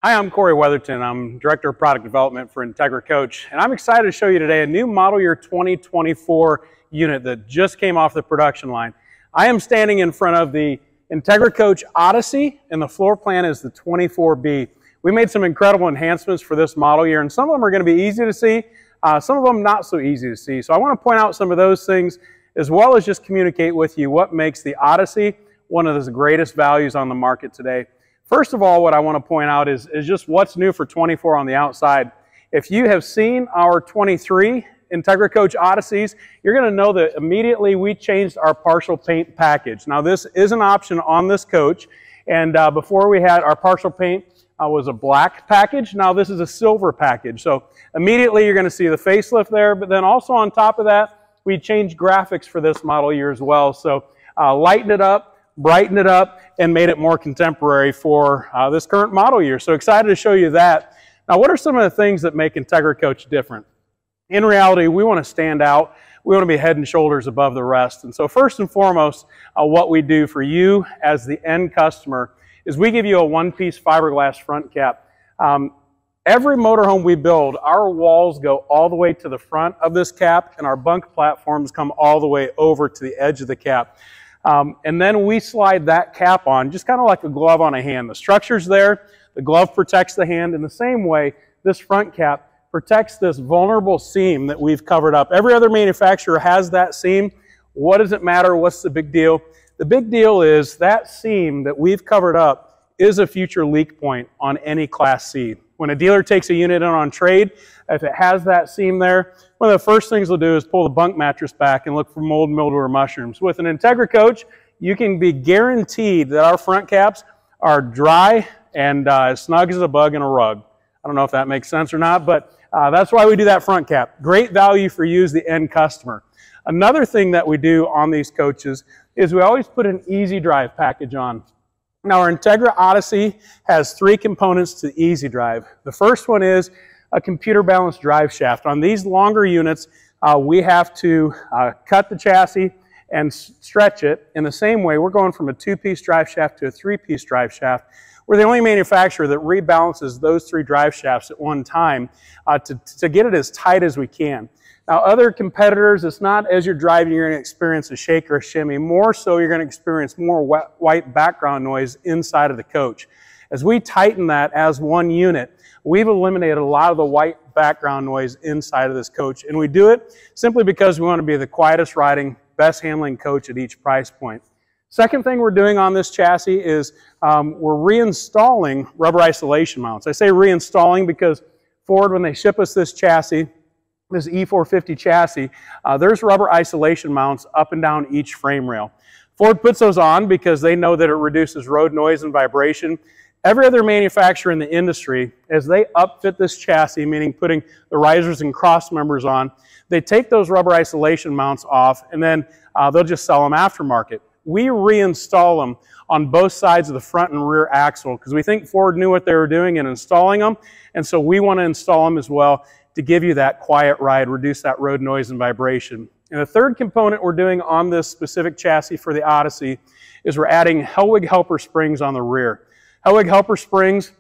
Hi, I'm Corey Weatherton. I'm Director of Product Development for Entegra Coach, and I'm excited to show you today a new model year 2024 unit that just came off the production line. I am standing in front of the Entegra Coach Odyssey, and the floor plan is the 24B. We made some incredible enhancements for this model year, and some of them are going to be easy to see, some of them not so easy to see. So I want to point out some of those things, as well as just communicate with you what makes the Odyssey one of the greatest values on the market today. First of all, what I want to point out is just what's new for 24 on the outside. If you have seen our 23 Entegra Coach Odysseys, you're going to know that immediately we changed our partial paint package. Now this is an option on this coach, and before we had our partial paint was a black package. Now this is a silver package. So immediately you're going to see the facelift there, but then also on top of that, we changed graphics for this model year as well. So lightened it up, brightened it up, and made it more contemporary for this current model year. So excited to show you that. Now, what are some of the things that make Entegra Coach different? In reality, we want to stand out. We want to be head and shoulders above the rest. And so first and foremost, what we do for you as the end customer is we give you a one-piece fiberglass front cap. Every motorhome we build, our walls go all the way to the front of this cap, and our bunk platforms come all the way over to the edge of the cap. And then we slide that cap on, just kind of like a glove on a hand. The structure's there, the glove protects the hand. In the same way, this front cap protects this vulnerable seam that we've covered up. Every other manufacturer has that seam. What does it matter? What's the big deal? The big deal is that seam that we've covered up is a future leak point on any Class C. When a dealer takes a unit in on trade, if it has that seam there, one of the first things they'll do is pull the bunk mattress back and look for mold, mildew, or mushrooms. With an Entegra Coach, you can be guaranteed that our front caps are dry and as snug as a bug in a rug. I don't know if that makes sense or not, but that's why we do that front cap. Great value for you as the end customer. Another thing that we do on these coaches is we always put an easy drive package on. Now, our Entegra Odyssey has three components to easy drive. The first one is a computer balanced drive shaft. On these longer units, we have to cut the chassis and stretch it. In the same way, we're going from a two-piece drive shaft to a three-piece drive shaft. We're the only manufacturer that rebalances those three drive shafts at one time to get it as tight as we can. Now, other competitors, it's not as you're driving, you're going to experience a shake or a shimmy. More so, you're going to experience more white background noise inside of the coach. As we tighten that as one unit, we've eliminated a lot of the white background noise inside of this coach. And we do it simply because we want to be the quietest riding, best handling coach at each price point. Second thing we're doing on this chassis is we're reinstalling rubber isolation mounts. I say reinstalling because Ford, when they ship us this chassis, this E450 chassis, there's rubber isolation mounts up and down each frame rail. Ford puts those on because they know that it reduces road noise and vibration. Every other manufacturer in the industry, as they upfit this chassis, meaning putting the risers and cross members on, they take those rubber isolation mounts off, and then they'll just sell them aftermarket. We reinstall them on both sides of the front and rear axle because we think Ford knew what they were doing in installing them, and so we want to install them as well to give you that quiet ride, reduce that road noise and vibration. And the third component we're doing on this specific chassis for the Odyssey is we're adding Hellwig helper springs on the rear. Hellwig helper springs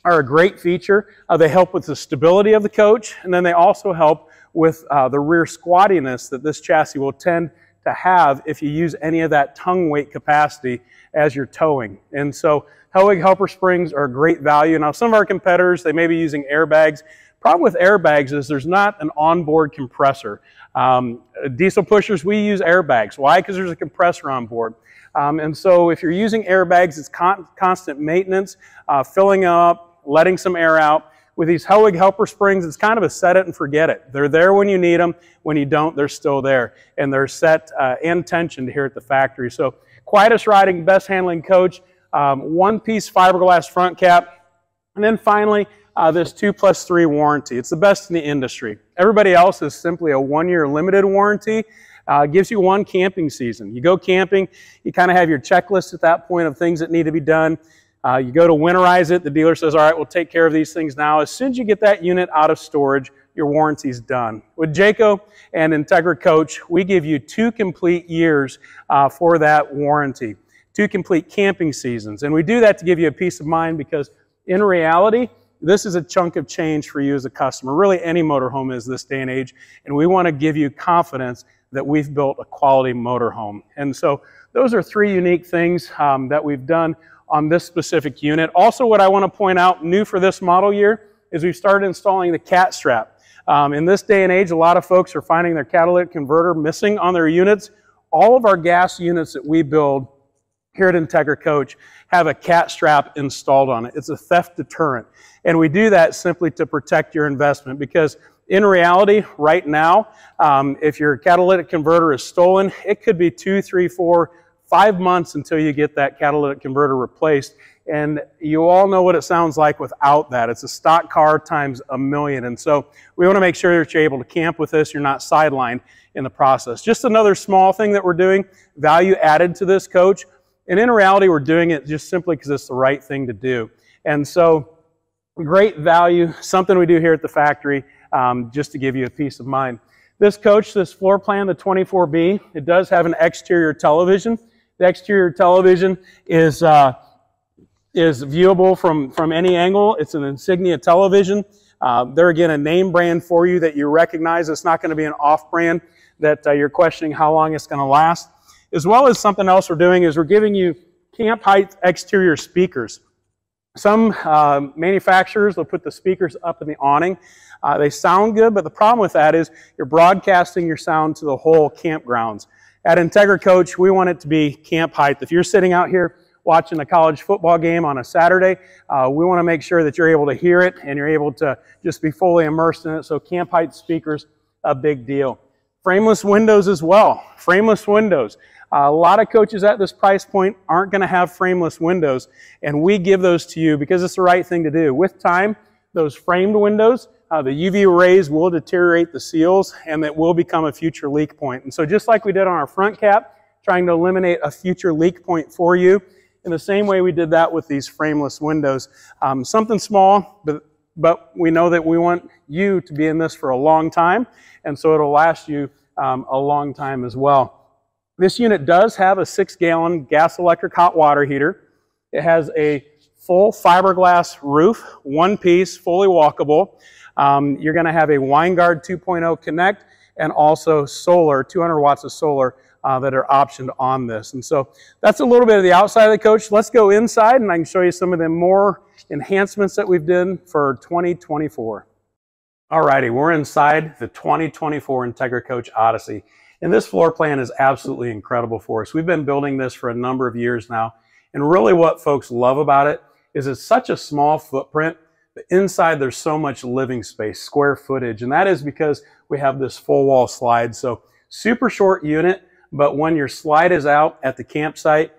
are a great feature. They help with the stability of the coach, and then they also help with the rear squattiness that this chassis will tend to have if you use any of that tongue weight capacity as you're towing. And so Hellwig helper springs are a great value. Now, some of our competitors, they may be using airbags. Problem with airbags is there's not an onboard compressor. Diesel pushers, we use airbags. Why? Because there's a compressor on board. And so if you're using airbags, it's constant maintenance, filling up, letting some air out. With these Hellwig helper springs, it's kind of a set it and forget it. They're there when you need them. When you don't, they're still there. And they're set and tensioned here at the factory. So quietest riding, best handling coach, one-piece fiberglass front cap. And then finally, this 2+3 warranty. It's the best in the industry. Everybody else is simply a one-year limited warranty. Gives you one camping season. You go camping, you kind of have your checklist at that point of things that need to be done. You go to winterize it, the dealer says, all right, we'll take care of these things now. As soon as you get that unit out of storage, your warranty's done. With Jayco and Entegra Coach, we give you 2 complete years for that warranty, 2 complete camping seasons. And we do that to give you a peace of mind because in reality, this is a chunk of change for you as a customer. Really, any motorhome is this day and age, and we want to give you confidence that we've built a quality motorhome. And so those are three unique things that we've done on this specific unit. Also, what I want to point out new for this model year is we've started installing the cat strap. In this day and age, a lot of folks are finding their catalytic converter missing on their units. All of our gas units that we build here at Entegra Coach have a cat strap installed on it. It's a theft deterrent. And we do that simply to protect your investment, because in reality, right now, if your catalytic converter is stolen, it could be 2, 3, 4, 5 months until you get that catalytic converter replaced. And you all know what it sounds like without that. It's a stock car times a million. And so we want to make sure that you're able to camp with this. You're not sidelined in the process. Just another small thing that we're doing, value added to this coach. And in reality, we're doing it just simply because it's the right thing to do. And so great value, something we do here at the factory, just to give you a peace of mind. This coach, this floor plan, the 24B, it does have an exterior television. The exterior television is viewable from any angle. It's an Insignia television. They're, again, a name brand for you that you recognize. It's not going to be an off-brand that you're questioning how long it's going to last. As well as something else we're doing is we're giving you camp height exterior speakers. Some manufacturers will put the speakers up in the awning. They sound good, but the problem with that is you're broadcasting your sound to the whole campgrounds. At Entegra Coach, we want it to be camp height. If you're sitting out here watching a college football game on a Saturday, we want to make sure that you're able to hear it and you're able to just be fully immersed in it. So camp height speakers, a big deal. Frameless windows as well. Frameless windows. A lot of coaches at this price point aren't going to have frameless windows, and we give those to you because it's the right thing to do. With time, those framed windows, the UV rays will deteriorate the seals, and it will become a future leak point. And so just like we did on our front cap, trying to eliminate a future leak point for you, in the same way we did that with these frameless windows. Something small, but we know that we want you to be in this for a long time, and so it'll last you a long time as well. This unit does have a 6-gallon gas electric hot water heater. It has a full fiberglass roof, one piece, fully walkable. You're going to have a WineGuard 2.0 Connect and also solar, 200 watts of solar that are optioned on this. And so that's a little bit of the outside of the coach. Let's go inside and I can show you some of the more enhancements that we've done for 2024. Alrighty, we're inside the 2024 Entegra Coach Odyssey. And this floor plan is absolutely incredible for us. We've been building this for a number of years now. And really what folks love about it is it's such a small footprint, but inside there's so much living space, square footage. And that is because we have this full wall slide. So super short unit, but when your slide is out at the campsite,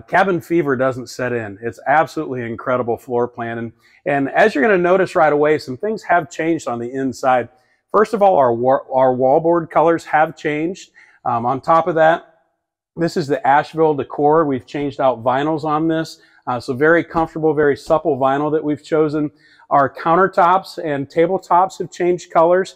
cabin fever doesn't set in. It's absolutely incredible floor plan. And as you're going to notice right away, some things have changed on the inside. First of all, our wallboard colors have changed. On top of that, this is the Asheville decor. We've changed out vinyls on this. So very comfortable, very supple vinyl that we've chosen. Our countertops and tabletops have changed colors.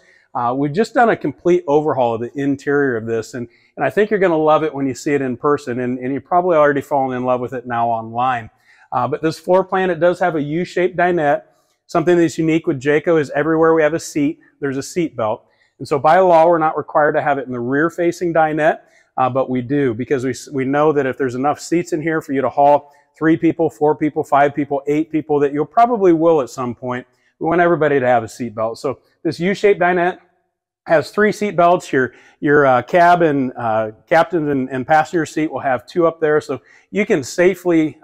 We've just done a complete overhaul of the interior of this. And I think you're going to love it when you see it in person. And you're probably already fallen in love with it now online. But this floor plan, it does have a U-shaped dinette. Something that's unique with Jayco is everywhere we have a seat, there's a seat belt. And so by law, we're not required to have it in the rear-facing dinette, but we do because we know that if there's enough seats in here for you to haul 3 people, 4 people, 5 people, 8 people, that you'll probably will at some point. We want everybody to have a seat belt. So this U-shaped dinette has 3 seat belts. Your cab and captain and passenger seat will have 2 up there. So you can safely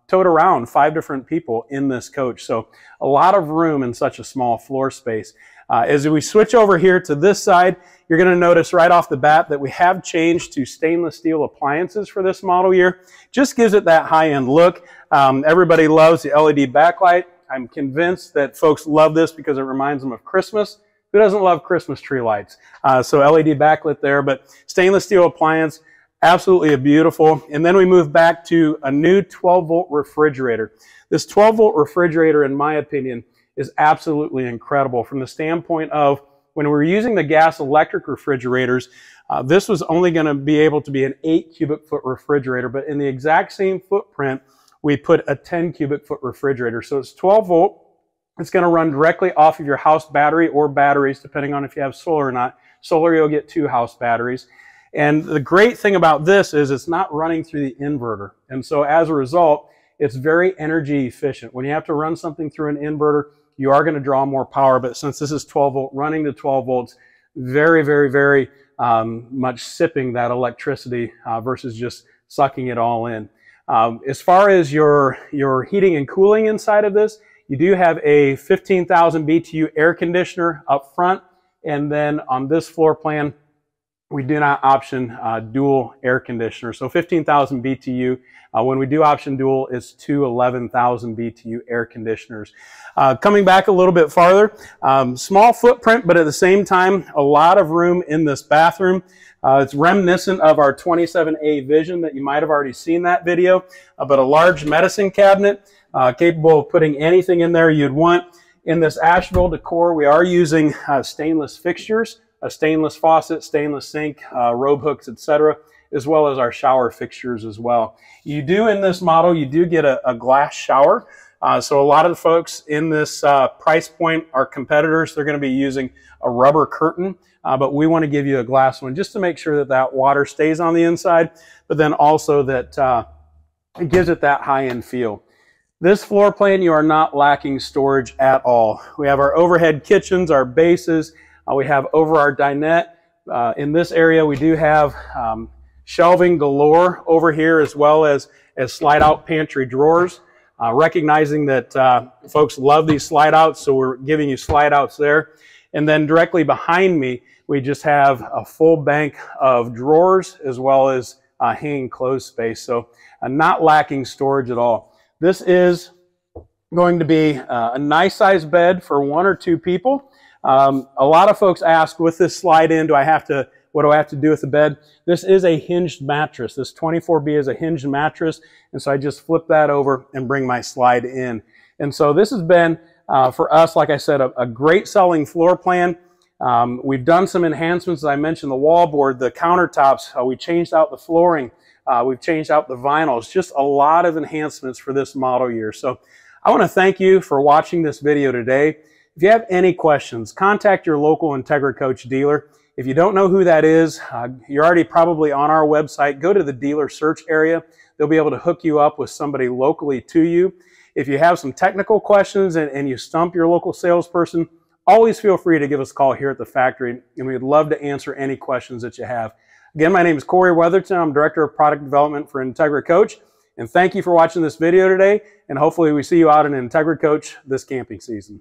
tote around 5 different people in this coach. So a lot of room in such a small floor space. As we switch over here to this side, you're going to notice right off the bat that we have changed to stainless steel appliances for this model year. Just gives it that high-end look. Everybody loves the LED backlight. I'm convinced that folks love this because it reminds them of Christmas. Who doesn't love Christmas tree lights? So LED backlit there, but stainless steel appliance. Absolutely beautiful. And then we move back to a new 12-volt refrigerator. This 12-volt refrigerator, in my opinion, is absolutely incredible from the standpoint of when we were using the gas electric refrigerators, this was only going to be able to be an 8 cubic foot refrigerator, but in the exact same footprint, we put a 10 cubic foot refrigerator. So it's 12 volt. It's going to run directly off of your house battery or batteries, depending on if you have solar or not. Solar, you'll get 2 house batteries. And the great thing about this is it's not running through the inverter. And so as a result, it's very energy efficient. When you have to run something through an inverter, you are going to draw more power. But since this is 12 volt, running to 12 volts, very much sipping that electricity versus just sucking it all in. As far as your heating and cooling inside of this, you do have a 15,000 BTU air conditioner up front, and then on this floor plan, we do not option dual air conditioner. So 15,000 BTU. When we do option dual, it's 2 11,000 BTU air conditioners. Coming back a little bit farther, small footprint, but at the same time, a lot of room in this bathroom. It's reminiscent of our 27A Vision that you might have already seen that video, but a large medicine cabinet capable of putting anything in there you'd want. In this Asheville decor, we are using stainless fixtures, a stainless faucet, stainless sink, robe hooks, etc., as well as our shower fixtures as well. You do, in this model, you do get a glass shower. So a lot of the folks in this price point, our competitors, they're going to be using a rubber curtain, but we want to give you a glass one just to make sure that that water stays on the inside, but then also that it gives it that high-end feel. This floor plan, you are not lacking storage at all. We have our overhead kitchens, our bases, we have over our dinette. In this area, we do have shelving galore over here, as well as slide-out pantry drawers. Recognizing that folks love these slide-outs, so we're giving you slide-outs there. And then directly behind me, we just have a full bank of drawers, as well as hanging clothes space. So not lacking storage at all. This is going to be a nice size bed for 1 or 2 people. A lot of folks ask, with this slide in, what do I have to do with the bed? This is a hinged mattress. This 24B is a hinged mattress, and so I just flip that over and bring my slide in. And so this has been, for us, like I said, a great selling floor plan. We've done some enhancements, as I mentioned, the wallboard, the countertops. We changed out the flooring. We've changed out the vinyls. Just a lot of enhancements for this model year. So I want to thank you for watching this video today. If you have any questions, contact your local Entegra Coach dealer. If you don't know who that is, you're already probably on our website. Go to the dealer search area. They'll be able to hook you up with somebody locally to you. If you have some technical questions and you stump your local salesperson, always feel free to give us a call here at the factory, and we'd love to answer any questions that you have. Again, my name is Corey Weatherton. I'm Director of Product Development for Entegra Coach, and thank you for watching this video today, and hopefully we see you out in Entegra Coach this camping season.